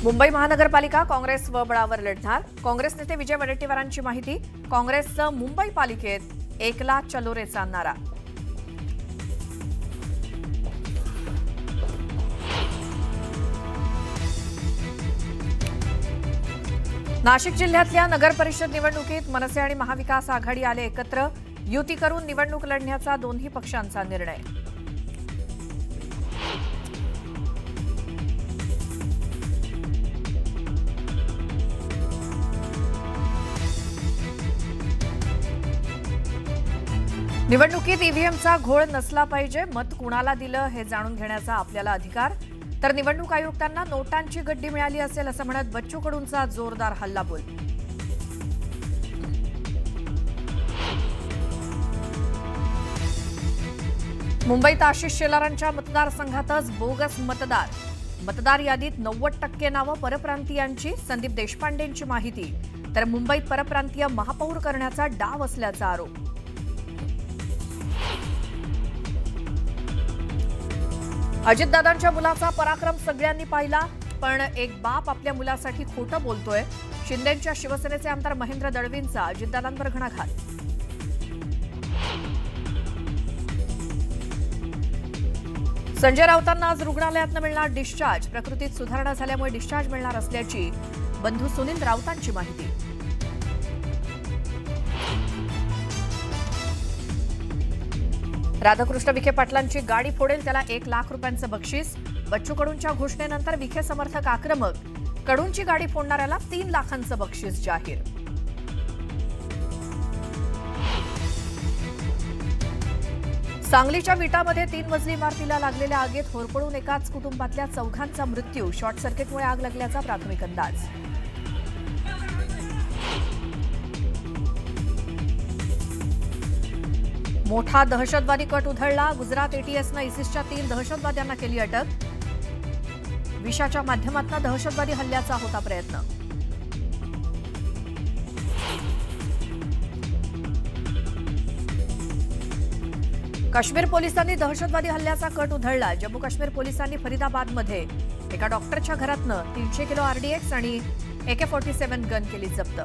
मुंबई महानगरपालिका काँग्रेस स्वबळावर लढणार। काँग्रेस नेते विजय वडेट्टीवारांची माहिती। काँग्रेसचं मुंबई पालिकेत एकला चलोरेचा नारा। नाशिक जिल्ह्यातल्या नगर परिषद निवडणुकीत मनसे आणि महाविकास आघाडी आले एकत्र। युती करून निवडणूक लढण्याचा दोन्ही पक्षांचा निर्णय। निवडणुकीत ईव्हीएमचा घोळ नसला पाहिजे। मत कुणाला दिलं हे जाणून घेण्याचा आपल्याला अधिकार। तर निवडणूक आयुक्तांना नोटांची गड्डी मिळाली असेल असं म्हणत बच्चू कडूंचा जोरदार हल्लाबोल। मुंबईत आशिष शेलारांच्या मतदारसंघातच बोगस मतदार यादीत 90% नावं परप्रांतीयांची। संदीप देशपांडेंची माहिती। तर मुंबईत परप्रांतीय महापौर करण्याचा डाव असल्याचा आरोप। अजितदादांच्या मुलाचा पराक्रम सगळ्यांनी पाहिला, पण एक बाप आपल्या मुलासाठी खोटं बोलतोय। शिंदेंच्या शिवसेनेचे आमदार महेंद्र दळवींचा अजितदादांवर घणाघात। संजय राऊतांना आज रुग्णालयातून मिळणार डिस्चार्ज। प्रकृतीत सुधारणा झाल्यामुळे डिस्चार्ज मिळणार असल्याची बंधू सुनील राऊतांची माहिती। राधाकृष्ण विखे पाटलांची गाडी फोडेल त्याला 1 लाख रुपयांचं बक्षीस। बच्चू कडूंच्या घोषणेनंतर विखे समर्थक आक्रमक। कडूंची गाडी फोडणाऱ्याला 3 लाखांचं बक्षीस जाहीर। सांगलीच्या विटामध्ये 3 मजली इमारतीला लागलेल्या आगीत होरपळून एकाच कुटुंबातल्या 4घांचा मृत्यू। शॉर्ट सर्किटमुळे आग लागल्याचा प्राथमिक अंदाज। मोठा दहशतवादी कट उधळला। गुजरात एटीएसनं इसिसच्या 3 दहशतवाद्यांना केली अटक। विषाच्या माध्यमातून दहशतवादी हल्ल्याचा होता प्रयत्न। काश्मीर पोलिसांनी दहशतवादी हल्ल्याचा कट उधळला। जम्मू काश्मीर पोलिसांनी फरीदाबादमध्ये एका डॉक्टरच्या घरातनं 300 किलो आरडीएक्स आणि AK-47 गन केली जप्त।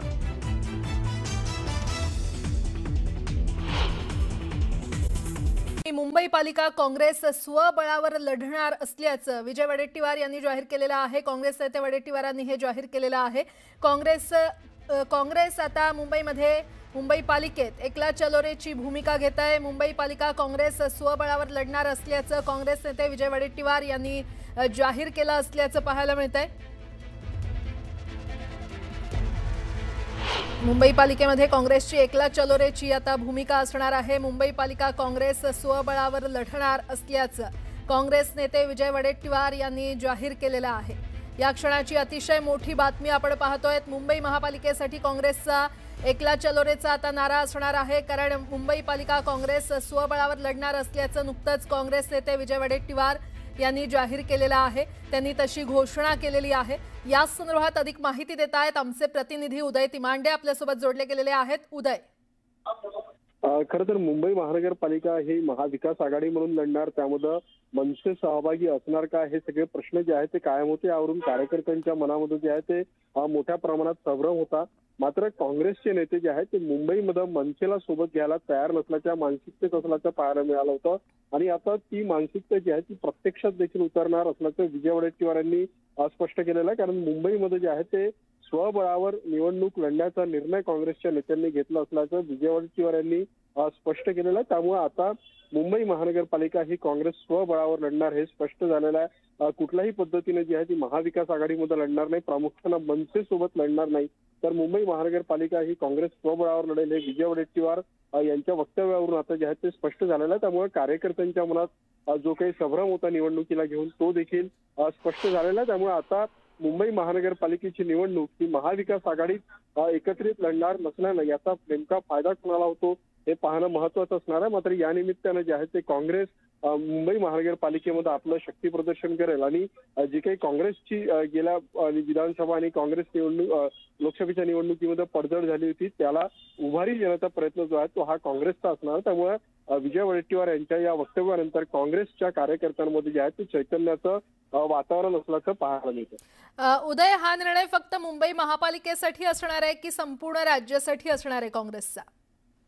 मुंबई पालिका काँग्रेस स्वबळावर लढणार असल्याचं विजय वडेट्टीवार यांनी जाहीर केलेलं आहे। काँग्रेस नेते वडेट्टीवारांनी हे जाहीर केलेलं आहे। काँग्रेस आता मुंबई पालिकेत एकला चलोरेची भूमिका घेत आहे। मुंबई पालिका काँग्रेस स्वबळावर लढणार असल्याचं काँग्रेस नेते विजय वडेट्टीवार यांनी जाहीर केलं असल्याचं पाहायला मिळतंय। मुंबई पालिकेमध्ये काँग्रेसची एकला चलोरेची आता भूमिका असणार आहे। मुंबई पालिका काँग्रेस स्वबळावर लढणार असल्याचं काँग्रेस नेते विजय वडेट्टीवार यांनी जाहीर केलेलं आहे। या क्षणाची अतिशय मोठी बातमी आपण पाहतोय। मुंबई महापालिकेसाठी काँग्रेसचा एकला चलोरेचा आता नारा असणार आहे, कारण मुंबई पालिका काँग्रेस स्वबळावर लढणार असल्याचं नुकतंच काँग्रेस नेते विजय वडेट्टीवार यांनी जाहीर केलेला आहे। त्यांनी तशी घोषणा केलेली आहे। या संदर्भात अधिक माहिती देत आहेत आमचे प्रतिनिधी उदय तिमांडे आपल्यासोबत जोडले गेलेले आहेत। उदय, खरं तर मुंबई महानगरपालिका ही महाविकास आघाडी म्हणून लढणार, त्यामध्ये मनसे सहभागी असणार का, हे सगळे प्रश्न जे आहेत ते कायम होते। यावरून कार्यकर्त्यांच्या मनामध्ये जे आहे ते मोठ्या प्रमाणात संभ्रम होता। मात्र काँग्रेसचे नेते जे आहेत ते मुंबईमध्ये मनसेला सोबत घ्यायला तयार नसल्याच्या मानसिकतेत असल्याचं पाहायला मिळालं होतं। आणि आता ती मानसिकता जी आहे ती प्रत्यक्षात देखील उतरणार असल्याचं विजय वडेट्टीवार यांनी स्पष्ट केलेलं आहे। कारण मुंबईमध्ये जे आहे ते स्वबळावर निवडणूक लढण्याचा निर्णय काँग्रेसच्या नेत्यांनी घेतला असल्याचं विजय वडेट्टीवार यांनी स्पष्ट केलेलं आहे। त्यामुळे आता मुंबई महानगरपालिका ही काँग्रेस स्वबळावर लढणार हे स्पष्ट झालेलं आहे। कुठल्याही पद्धतीने जी आहे ती महाविकास आघाडीमध्ये लढणार नाही, प्रामुख्यानं मनसे सोबत लढणार नाही, तर मुंबई महानगरपालिका ही काँग्रेस स्वबळावर लढेल हे विजय वडेट्टीवार यांच्या वक्तव्यावरून आता जे आहे ते स्पष्ट झालेलं आहे। त्यामुळे कार्यकर्त्यांच्या मनात जो काही संभ्रम होता निवडणुकीला घेऊन तो देखील स्पष्ट झालेला आहे। त्यामुळे आता मुंबई महानगरपालिकेची निवडणूक ही महाविकास आघाडीत एकत्रित लढणार नसल्यानं याचा नेमका फायदा कोणाला होतो हे पाहणं महत्त्वाचं असणार आहे। मात्र या निमित्तानं जे आहे ते काँग्रेस मुंबई महानगरपालिकेमध्ये आपलं शक्ती प्रदर्शन करेल आणि जी काही काँग्रेसची गेल्या विधानसभा आणि काँग्रेस लोकसभेच्या निवडणुकीमध्ये पडझड झाली होती त्याला उभारी देण्याचा प्रयत्न जो आहे तो हा काँग्रेसचा असणार। त्यामुळे विजय वडेट्टीवार यांच्या या वक्तव्यानंतर काँग्रेसच्या कार्यकर्त्यांमध्ये जे आहे ते चैतन्याचं वातावरण असल्याचं पाहायला मिळतं. उदय, हा निर्णय फक्त मुंबई महापालिकेसाठी असणार आहे की संपूर्ण राज्यासाठी असणार आहे काँग्रेसचा?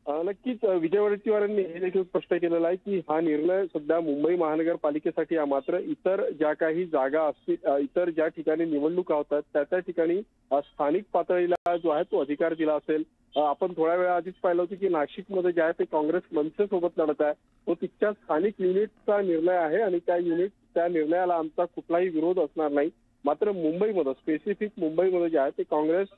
नक्कीच विजय वडेट्टीवार यांनी हे देखील स्पष्ट केलेलं आहे की हा निर्णय सध्या मुंबई महानगरपालिकेसाठी आहे. मात्र इतर ज्या काही जागा असतील, इतर ज्या ठिकाणी निवडणुका होतात त्या ठिकाणी स्थानिक पातळीला जो आहे तो अधिकार दिला असेल. आपण थोड्या वेळा आधीच पाहिलं होतं की नाशिकमध्ये जे आहे ते काँग्रेस मनसे सोबत लढत आहे. तो तिथच्या स्थानिक युनिटचा निर्णय आहे आणि त्या निर्णयाला आमचा कुठलाही विरोध असणार नाही. मात्र मुंबईमध्ये, स्पेसिफिक मुंबईमध्ये जे आहे ते काँग्रेस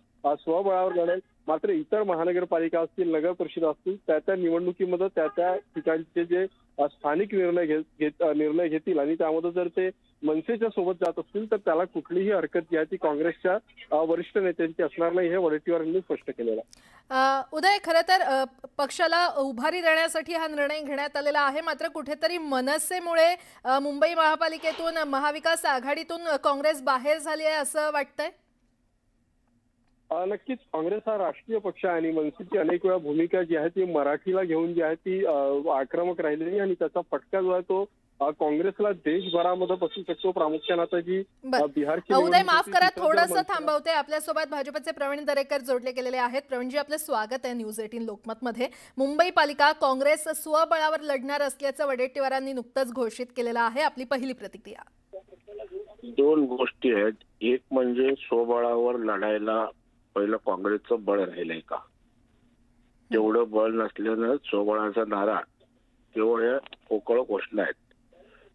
स्वबळावर लढेल. मात्र इतर महानगरपालिका असतील, नगर परिषद असतील, त्या निवडणुकीमध्ये त्या ठिकाणचे जे स्थानिक निर्णय घेतील आणि त्यामध्ये जर ते मनसेच्या सोबत जात असतील तर त्याला कुठलीही हरकत जी आहे ती काँग्रेसच्या वरिष्ठ नेत्यांची असणार नाही, हे वडेट्टीवार यांनी स्पष्ट केलेलं आहे. उदय, खरं तर पक्षाला उभारी देण्यासाठी हा निर्णय घेण्यात आलेला आहे. मात्र कुठेतरी मनसेमुळे मुंबई महापालिकेतून, महाविकास आघाडीतून काँग्रेस बाहेर झाली आहे असं वाटतंय? नक्कीच काँग्रेस हा राष्ट्रीय पक्ष आहे आणि मनसेची अनेक वेळा भूमिका जी आहे ती मराठीला घेऊन जी आहे ती आक्रमक राहिलेली आणि त्याचा फटका जो आहे तो काँग्रेसला देशभरामध्ये बसू शकतो. प्रामुख्याने आता जी बिहारची उदय, माफ करा, थोडंसं थांबवते. आपल्यासोबत भाजपचे प्रवीण दरेकर जोडले गेलेले आहेत. प्रवीणजी, आपलं स्वागत आहे न्यूज 18 लोकमत मध्ये. मुंबई पालिका काँग्रेस स्वबळावर लढणार असल्याचं वडेट्टीवारांनी नुकतंच घोषित केलेलं आहे. आपली पहिली प्रतिक्रिया? दोन गोष्टी आहेत. एक म्हणजे स्वबळावर लढायला पहिलं काँग्रेसचं बळ राहिलंय का? तेवढं बळ नसल्यानं स्वबळाचा नारा केवळ पोकळ घोषणा आहेत.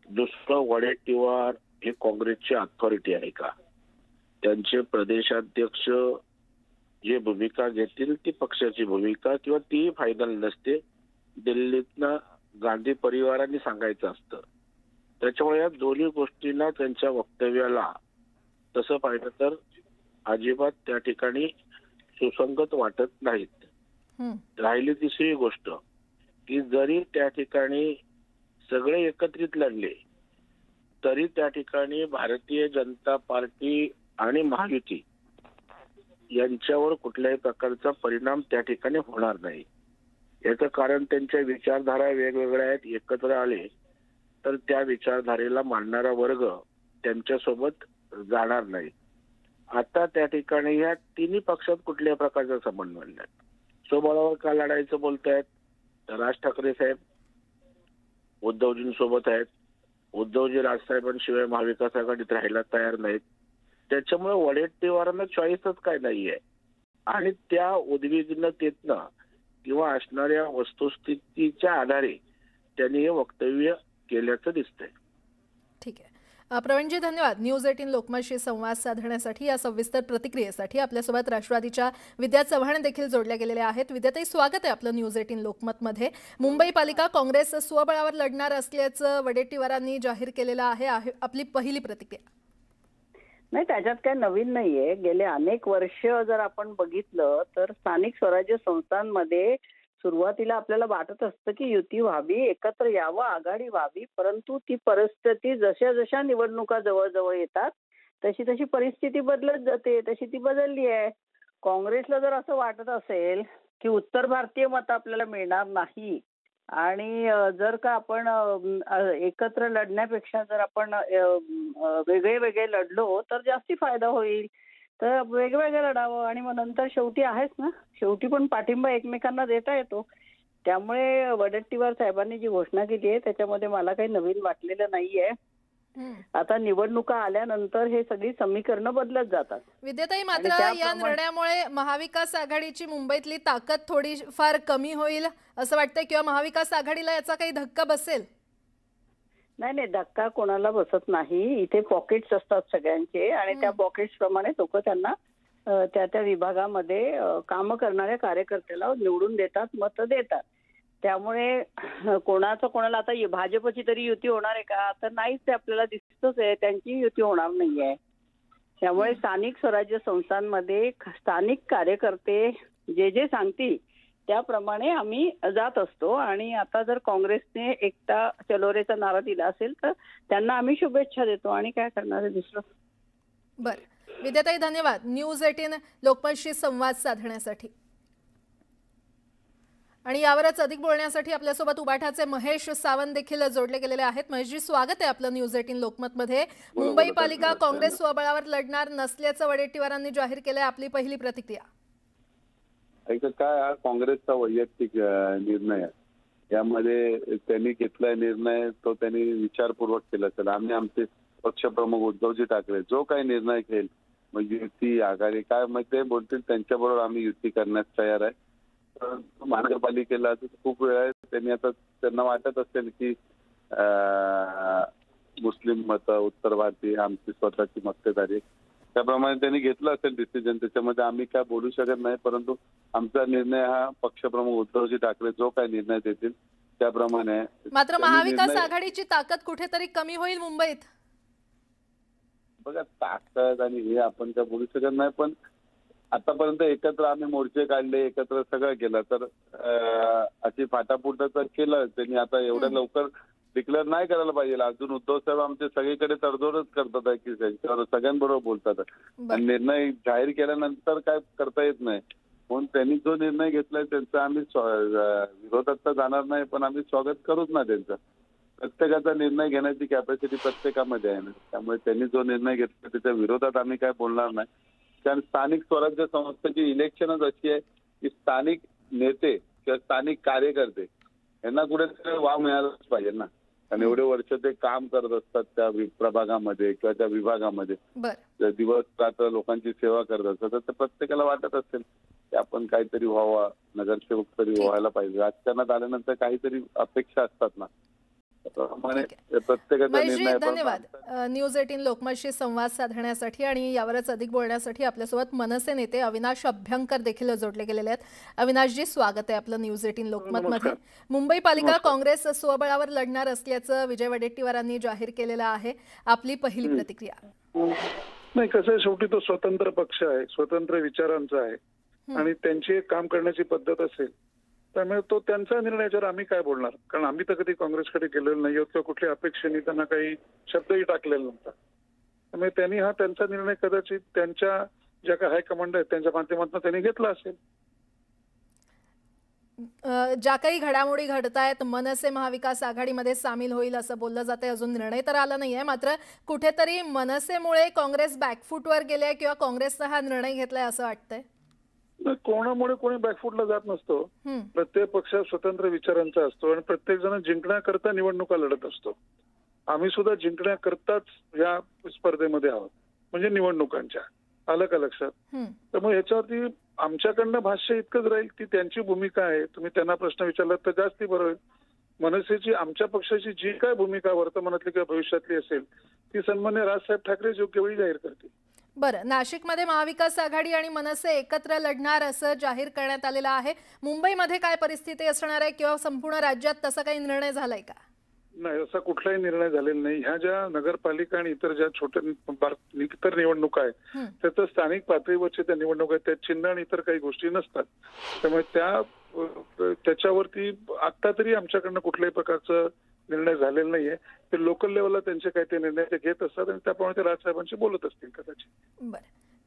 दुसरं, वडेट्टीवार हे काँग्रेसची अथॉरिटी आहे का? त्यांचे प्रदेशाध्यक्ष जे भूमिका घेतील ती पक्षाची भूमिका किंवा ती फायनल नसते. दिल्लीतनं गांधी परिवारांनी सांगायचं असतं. त्याच्यामुळे या दोन्ही गोष्टींना, त्यांच्या वक्तव्याला तसं पाहिलं तर अजिबात त्या ठिकाणी सुसंगत वाटत नाहीत. राहिली तिसरी गोष्ट की जरी त्या ठिकाणी सगळे एकत्रित लढले तरी त्या ठिकाणी भारतीय जनता पार्टी आणि महायुती यांच्यावर कुठल्याही प्रकारचा परिणाम त्या ठिकाणी होणार नाही. याचं कारण त्यांच्या विचारधारा वेगवेगळ्या आहेत. एकत्र आले तर त्या विचारधारेला मानणारा वर्ग त्यांच्यासोबत जाणार नाही. आता त्या ठिकाणी ह्या तिन्ही पक्षात कुठल्याही प्रकारचा समन्वय नाही. स्वबळावर का लढायचं बोलतायत? राज ठाकरे साहेब उद्धवजींसोबत आहेत. उद्धवजी राजसाहेबांशिवाय महाविकास आघाडीत राहायला तयार नाहीत. त्याच्यामुळे वडेट्टीवारांना चॉईसच काय नाहीये आणि त्या उद्विग्नतेतनं किंवा असणाऱ्या वस्तुस्थितीच्या आधारे त्यांनी हे वक्तव्य केल्याचं दिसतंय. ठीक आहे प्रवीणजी, धन्यवाद. न्यूज 18 लोकमतशी संवाद साधण्यासाठी, या सविस्तर प्रतिक्रियेसाठी. आपल्यासोबत राष्ट्रवादीच्या विद्या चव्हाण देखील जोडल्या गेलेल्या आहेत. विद्याताई, स्वागत आहे आपलं न्यूज 18 लोकमत मध्ये. मुंबई पालिका काँग्रेस स्वबळावर लढणार असल्याचं वडेट्टीवारांनी जाहीर केलेलं आहे. आपली पहिली प्रतिक्रिया? नाही, त्याच्यात काय नवीन नाहीये. गेले अनेक वर्ष जर आपण बघितलं तर स्थानिक स्वराज्य संस्थांमध्ये सुरुवातीला आपल्याला वाटत असतं की युती व्हावी, एकत्र यावं, आघाडी व्हावी. परंतु ती परिस्थिती जशा जशा निवडणुका जवळ येतात तशी तशी परिस्थिती बदलत जाते. तशी ती बदलली आहे. काँग्रेसला जर असं वाटत असेल की उत्तर भारतीय मत आपल्याला मिळणार नाही आणि जर का आपण एकत्र लढण्यापेक्षा जर आपण वेगळे वेगळे लढलो तर जास्ती फायदा होईल, तर वेगवेगळं लढावं आणि मग नंतर शेवटी आहेच ना, शेवटी पण पाठिंबा एकमेकांना देता येतो. त्यामुळे वडेट्टीवार साहेबांनी जी घोषणा केली आहे त्याच्यामध्ये मला काही नवीन वाटलेलं नाहीये. आता निवडणुका आल्यानंतर हे सगळी समीकरणं बदलत जातात. विद्याताई, मात्र या निर्णयामुळे महाविकास आघाडीची मुंबईतली ताकद थोडी फार कमी होईल असं वाटतंय किंवा महाविकास आघाडीला याचा काही धक्का बसेल? नाही, धक्का कोणाला बसत नाही. इथे पॉकेट्स असतात सगळ्यांचे आणि त्या पॉकेट्स प्रमाणे लोक त्यांना त्या विभागामध्ये काम करणाऱ्या कार्यकर्त्याला निवडून देतात, मतं देतात. त्यामुळे कोणाला आता भाजपची तरी युती होणार आहे का? तर नाहीच, ते आपल्याला दिसतच आहे, त्यांची युती होणार नाहीये. त्यामुळे स्थानिक स्वराज्य संस्थांमध्ये स्थानिक कार्यकर्ते जे जे सांगतील त्याप्रमाणे आम्ही जात असतो. आणि आता जर काँग्रेसने एकता चलोरेचा नारा दिला असेल तर त्यांना आम्ही शुभेच्छा देतो आणि काय करणार आहे दुसरं. बरं विद्याताई, धन्यवाद न्यूज 18 लोकमतशी संवाद साधण्यासाठी. आणि यावरच अधिक बोलण्यासाठी आपल्यासोबत उबाठाचे महेश सावंत देखील जोडले गेलेले आहेत। महेशजी, स्वागत आहे आपलं न्यूज 18 लोकमतमध्ये। मुंबई पालिका काँग्रेस स्वबळावर लढणार नसल्याचं वडेट्टीवारांनी जाहीर केलंय, आपली पहिली प्रतिक्रिया। काय हा काँग्रेसचा वैयक्तिक निर्णय आहे, यामध्ये त्यांनी घेतलाय निर्णय तो त्यांनी विचारपूर्वक केला असेल। आम्ही आमचे पक्षप्रमुख उद्धवजी ठाकरे जो काही निर्णय घेईल, मग युती आघाडी काय मग ते बोलतील त्यांच्याबरोबर आम्ही युती करण्यास तयार आहे। महानगरपालिकेला खूप वेळ आहे, त्यांनी आता त्यांना वाटत असेल की मुस्लिम मत उत्तर भारतीय आमची स्वतःची मक्तेदारी, त्याप्रमाणे त्यांनी घेतलं असेल डिसिजन। त्याच्यामध्ये आम्ही काय बोलू शकत नाही, परंतु आमचा निर्णय हा पक्षप्रमुख उद्धवजी ठाकरे जो काही निर्णय देतील त्याप्रमाणे। मात्र महाविकास आघाडीची ताकद कुठेतरी कमी होईल मुंबईत। बघा, ताकद आणि हे आपण काय बोलू शकत नाही, पण आतापर्यंत एकत्र आम्ही मोर्चे काढले, एकत्र सगळं केलं, तर अशी फाटाफूट तर केलं त्यांनी। आता एवढ्या लवकर डिक्लेअर नाही करायला पाहिजे। अजून उद्धव साहेब आमचे सगळीकडे तडजोडच करतात आहे की त्यांच्यावर सगळ्यांबरोबर बोलतात, आणि निर्णय जाहीर केल्यानंतर काय करता येत नाही। म्हणून त्यांनी जो निर्णय घेतलाय त्यांचा आम्ही विरोधात तर जाणार नाही, पण आम्ही स्वागत करूच ना त्यांचं। प्रत्येकाचा निर्णय घेण्याची कॅपॅसिटी प्रत्येकामध्ये आहे ना, त्यामुळे त्यांनी जो निर्णय घेतला त्याच्या विरोधात आम्ही काय बोलणार नाही। कारण स्थानिक स्वराज्य संस्थेची इलेक्शनच अशी आहे की स्थानिक नेते किंवा स्थानिक कार्यकर्ते यांना कुठेतरी वाव मिळालाच पाहिजे ना, कारण एवढे वर्ष ते काम करत असतात त्या प्रभागामध्ये किंवा त्या विभागामध्ये, दिवस रात्र लोकांची सेवा करत असतात, तर प्रत्येकाला वाटत असेल की आपण काहीतरी व्हावं, नगरसेवक तरी व्हायला पाहिजे। राजकारणात आल्यानंतर काहीतरी अपेक्षा असतात ना, प्रत्येकाचा निर्णय। धन्यवाद न्यूज 18 लोकमतशी संवाद साधण्यासाठी आणि यावरच अधिक बोलण्यासाठी आपल्यासोबत मनसे नेते अविनाश अभ्यंकर देखील जोडले गेलेले आहेत। अविनाशजी, स्वागत आहे आपलं न्यूज 18 लोकमतमध्ये। मुंबई पालिका काँग्रेस स्वबळावर लढणार असल्याचं विजय वडेट्टीवारांनी जाहीर केलेलं आहे, आपली पहिली प्रतिक्रिया। नाही, कसं आहे, शेवटी तो स्वतंत्र पक्ष आहे, स्वतंत्र विचारांचा आहे आणि त्यांची एक काम करण्याची पद्धत असेल, त्यामुळे तो त्यांचा निर्णयावर आम्ही काय बोलणार। कारण आम्ही तर कधी काँग्रेसकडे गेलेलो नाही आहोत किंवा कुठल्या अपेक्षेने त्यांना काही शब्दही टाकलेला नव्हता। त्यामुळे त्यांनी हा त्यांचा निर्णय कदाचित त्यांच्या ज्या काही हायकमांड आहेत त्यांच्या माध्यमातून त्यांनी घेतला असेल। ज्या काही घडामोडी घडतायत, मनसे महाविकास आघाडीमध्ये सामील होईल असं बोललं जातंय, अजून निर्णय तर आला नाहीये, मात्र कुठेतरी मनसेमुळे काँग्रेस बॅकफूटवर गेले किंवा काँग्रेसचा हा निर्णय घेतलाय असं वाटतंय। कोणामुळे कोणी बॅकफूटला जात नसतो, प्रत्येक पक्ष स्वतंत्र विचारांचा असतो आणि प्रत्येक जण जिंकण्याकरता निवडणुका लढत असतो। आम्ही सुद्धा जिंकण्याकरताच या स्पर्धेमध्ये आहोत, म्हणजे निवडणुकांच्या। आलं का लक्षात? त्यामुळे याच्यावरती आमच्याकडनं भाष्य इतकंच राहील की त्यांची भूमिका आहे, तुम्ही त्यांना प्रश्न विचारला तर जास्ती बरं होईल। मनसेची, आमच्या पक्षाची जी काय भूमिका वर्तमानातली किंवा भविष्यातली असेल ती सन्मान्य राजसाहेब ठाकरे योग्य वेळी जाहीर करतील। बरं, नाशिकमध्ये महाविकास आघाडी आणि मनसे एकत्र लढणार असं जाहीर करण्यात आलेलं आहे। मुंबईमध्ये काय परिस्थिती असणार आहे किंवा संपूर्ण राज्यात तसा काही निर्णय झालाय का? नाही, असा कुठलाही निर्णय झालेला नाही। ह्या ज्या नगरपालिका आणि इतर ज्या छोट्या इतर निवडणुका आहेत त्याचं स्थानिक पातळीवरच्या त्या निवडणुका आहेत, त्यात चिन्ह आणि इतर काही गोष्टी नसतात। त्यामुळे त्याच्यावरती आता तरी आमच्याकडनं कुठल्याही प्रकारचं निर्णय झालेला नाहीये। ते लोकल लेवलला त्यांचे काही ते निर्णय ते घेत असतात आणि त्याप्रमाणे ते राजसाहेबांशी बोलत असतील कदाचित। बरं,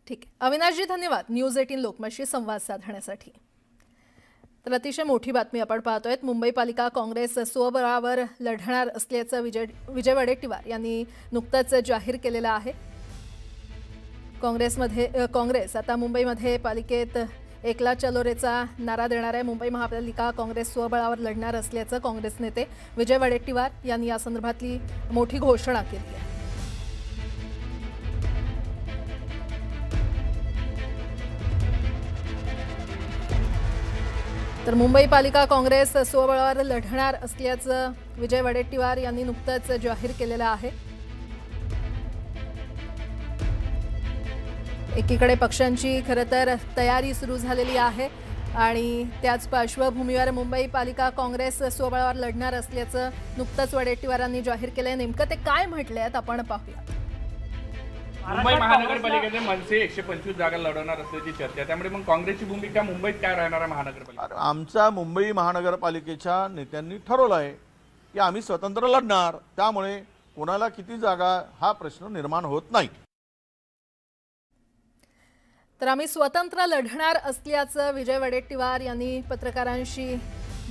ठीक आहे अविनाशजी, धन्यवाद न्यूज 18 लोकमतशी संवाद साधण्यासाठी। तर अतिशय मोठी बातमी आपण पाहतोय, मुंबई पालिका काँग्रेस स्वबळावर लढणार असल्याचं विजय वडेट्टीवार यांनी नुकतंच जाहीर केलेलं आहे। काँग्रेस आता मुंबईमध्ये पालिकेत एकला चलोरेचा नारा देणार आहे। मुंबई महापालिका काँग्रेस स्वबळावर लढणार असल्याचं काँग्रेस नेते विजय वडेट्टीवार यांनी या संदर्भातली मोठी घोषणा केली आहे। तर मुंबई पालिका काँग्रेस स्वबळावर लढणार असल्याचं विजय वडेट्टीवार यांनी नुकतंच जाहीर केलेलं आहे। एकीकडे पक्षांची खरं तर तयारी सुरू झालेली आहे आणि त्याच पार्श्वभूमीवर मुंबई पालिका काँग्रेस स्वबळावर लढणार असल्याचं नुकतंच वडेट्टीवारांनी जाहीर केलंय। नेमकं ते काय म्हटलंय आपण पाहूया। मुंबई महानगरपालिकेचे मनसे 125 जागा लढवणार असल्याची चर्चा, त्यामुळे मग काँग्रेसची भूमिका मुंबईत काय राहणार आहे महानगरपालिका? आमच्या मुंबई महानगरपालिकेच्या नेत्यांनी ठरवलं आहे की आम्ही स्वतंत्र लढणार, त्यामुळे कोणाला किती जागा हा प्रश्न निर्माण होत नाही। तर आम्ही स्वतंत्र लढणार असल्याचं विजय वडेट्टीवार यांनी पत्रकारांशी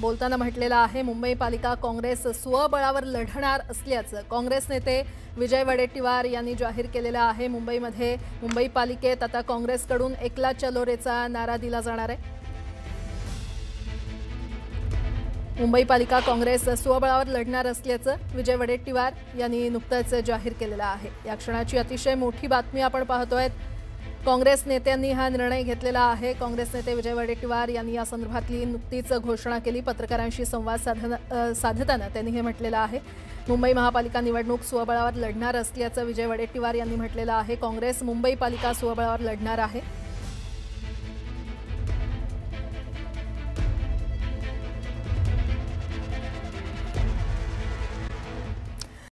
बोलताना म्हटलेलं आहे, मुंबई पालिका काँग्रेस स्वबळावर लढणार असल्याचं काँग्रेस नेते विजय वडेट्टीवार यांनी जाहीर केलेलं आहे। मुंबईमध्ये मुंबई पालिकेत आता काँग्रेसकडून एकला चलो रेचा नारा दिला जाणार आहे। मुंबई पालिका काँग्रेस स्वबळावर लढणार असल्याचं विजय वडेट्टीवार यांनी नुकतंच जाहीर केलेलं आहे। या क्षणाची अतिशय मोठी बातमी आपण पाहतोय। काँग्रेस नेत्यांनी हा निर्णय घेतलेला आहे। काँग्रेस नेते विजय वडेट्टीवार यांनी या संदर्भातली नुकतीच घोषणा केली। पत्रकारांशी संवाद साधताना त्यांनी हे म्हटलेलं आहे। मुंबई महापालिका निवडणूक स्वबळावर लढणार असल्याचं विजय वडेट्टीवार यांनी म्हटलेलं आहे। काँग्रेस मुंबई पालिका स्वबळावर लढणार आहे।